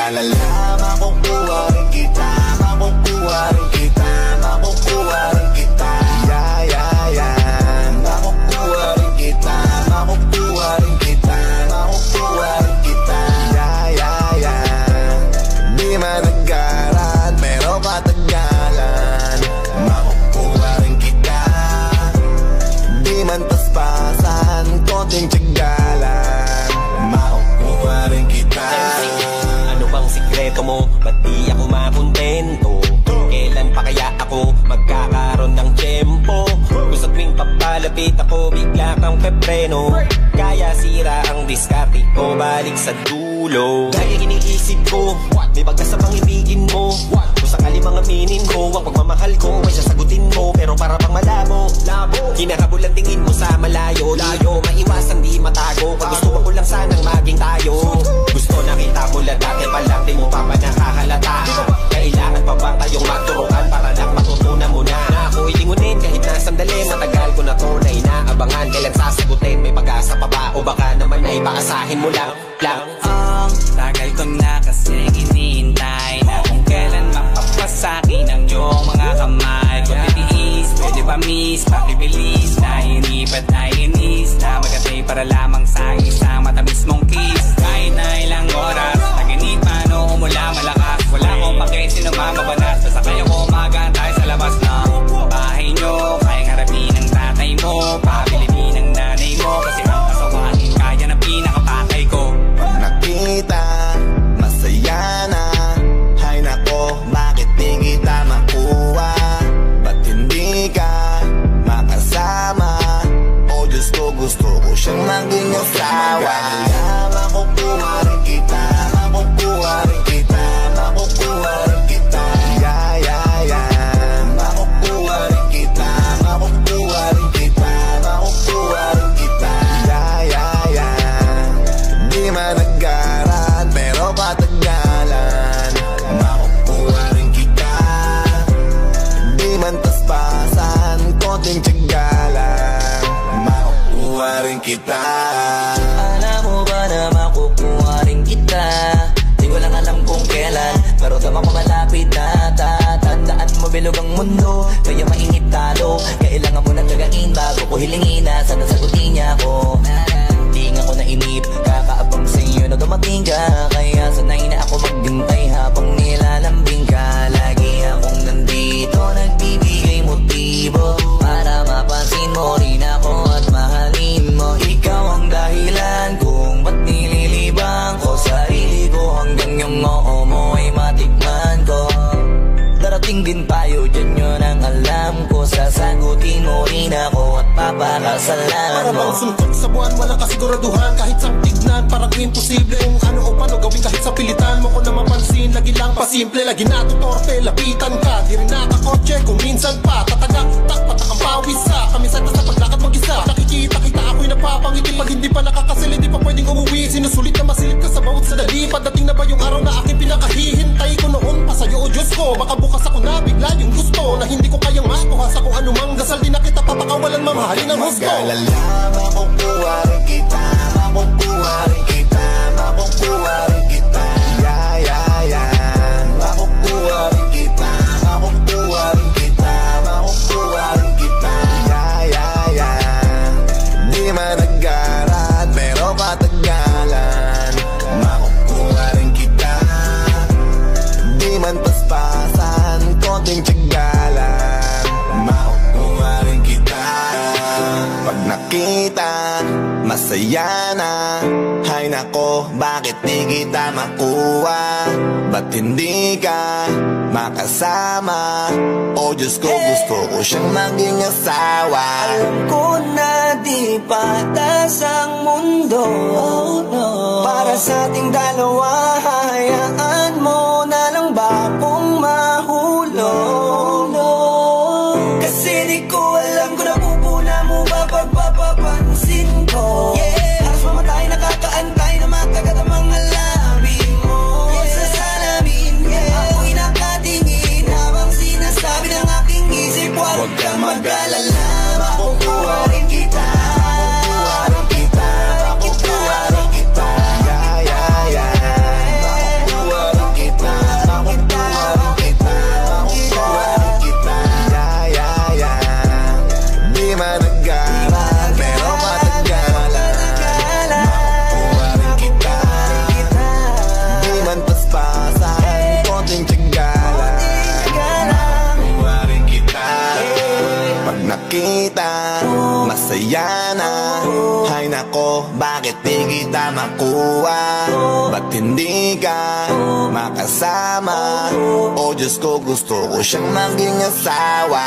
mag-alala, makukuha rin kita, makukuha rin kita, makukuha rin kita. Yeah, yeah, yeah. Makukuha rin kita, makukuha rin kita, makukuha rin kita. Yeah, yeah, yeah. Di man nagkaran, pero katagalan, makukuha rin kita. Di man paspasan, konting tiyagalan, makukuha rin kita. Ano bang sikreto mo? Ba't di ako makontento? Kailan pa kaya ako magkakaroon ng tiyempo? Kung sa tuwing papalapit ako, bigla kang pepreno. Kaya sira ang diskarte ko, balik sa dulo. Dahil iniisip ko, may bagas sa pangibigin mo. Kung sakali mga minin ko, ang pagmamahal ko may sasagutin mo, pero para pang malabo. Kinakabul ang tingin mo sa malayo. Layo, maiwasan di matago. Kung gusto ko lang sanang maging tayo. Gusto nakita mo lang dati pa lang, di mo pa pa nakahalata. Kailangan pa ba tayong magturuan para lang matutunan mo na ako'y lingunin kahit na sandali. Matagal ko na to na inaabangan, kailan sasagutin? May pag-asa pa ba o baka naman ay paasahin mo lang? Ang tagal ko na kasing iniintay na kung kailan mapapasakin ang iyong mga kamay. Kung titiis, pwede ba miss, pakibilis na inipat na inis na magatay para lamang sa isang matamis mong kiss. Kahit na ilang oras, naginit man o umula malakas, wala akong pake sino mamabanas. Basta kaya ko magantay sa labas ng bahay nyo. Kayang harapin ng tatay mo, pabilitin ng nanay mo, kasi ang kasawahin kaya na pinakapatay ko. Pag nakita, masaya na. Hay nako, bakit di kita makuha? Ba't hindi ka makasama? O Diyos ko, gusto ko siyang maging asawa. Makukuha rin kita, makukuha rin kita, makukuha rin kita. Yeah, yeah, yeah. Makukuha rin kita, makukuha rin kita, makukuha rin kita. Yeah, yeah, yeah. Di man nagkaran, pero katagalan, makukuha rin kita. Di man paspasan, konting tiyagalan, makukuha rin kita. Alam mo ba na makukuha rin kita? Di ko lang alam kung kailan, pero tama ko malapit na. Tandaan mo bilog ang mundo, kaya mainit talo. Kailangan mo nang gagain bago ko hilingin na sana sagutin niya ako. Di nga ko nainip, kakaabang sa'yo na dumating ka. Kaya sanay na ako maghintay habang nilalambing ka. Lagi akong nandito, nagbibigay motibo para mapansin mo rin ako at mahalin mo. Ikaw ang dahilan kung ba't nililibang ko sarili ko, hanggang yung oo mo ay matikman ko. Darating din tayo, dyan yun ang alam ko. Sasagutin mo rin ako at papakasalan mo. Para bang sungkot sa buwan, walang kasiguraduhan. Kahit sa tignan, parang imposible. Kung ano o paano gawin kahit sa pilitan mo ko na mapansin. Lagi lang pasimple, lagi natutorpe, lapitan ka. Di rin nakakotse kung minsan pa tatagak, patak ang pawis sa kamisan na sa paglakad mag-isa. Nakikita kita ako'y napapangiti. Pag hindi pa nakakasil, hindi pa pwedeng umuwi. Sinusulit na masilip ka sa bawat sadali. Pagdating na ba yung araw na aking pinakahihintay ko noon pa sa'yo o Diyos ko? Baka bukas ako na bigla yung gusto na hindi ko kayang makuha sa kung anumang dasal. Di na kita papakawalan, mamahalin ang husto. Mag-alala, makukuha rin kita, makukuha rin kita, makukuha rin kita. Yeah, yeah, yeah. Makukuha rin kita, makukuha rin kita, makukuha rin kita. Yeah, yeah, yeah. Di man nagkaran, pero katagalan, makukuha rin kita. Di man paspasan, konting tiyagalan, makukuha rin kita. Pag nakita, masaya na. Hay nako, bakit di kita makuha? Ba't hindi ka makasama? O Diyos ko, gusto ko siyang maging asawa. Alam ko na di patas ang mundo, oh, no. Para sa ating dalawa, hayaan mo na lang ba kung mahulog, no. Kasi di ko alam kung napupuna mo ba pagpapapansin ko. Halos mamatay, nakakaantay na makagat ang mga labi mo. Sa salamin, ako'y nakatingin habang sinasabi ng aking isip, huwag kang mag-alala, makukuha rin kita, makukuha rin kita, makukuha rin kita. Yeah, yeah, yeah. Makukuha rin ako, bakit di kita makuha? Ba't hindi ka makasama? O Diyos ko, gusto ko siyang maging asawa.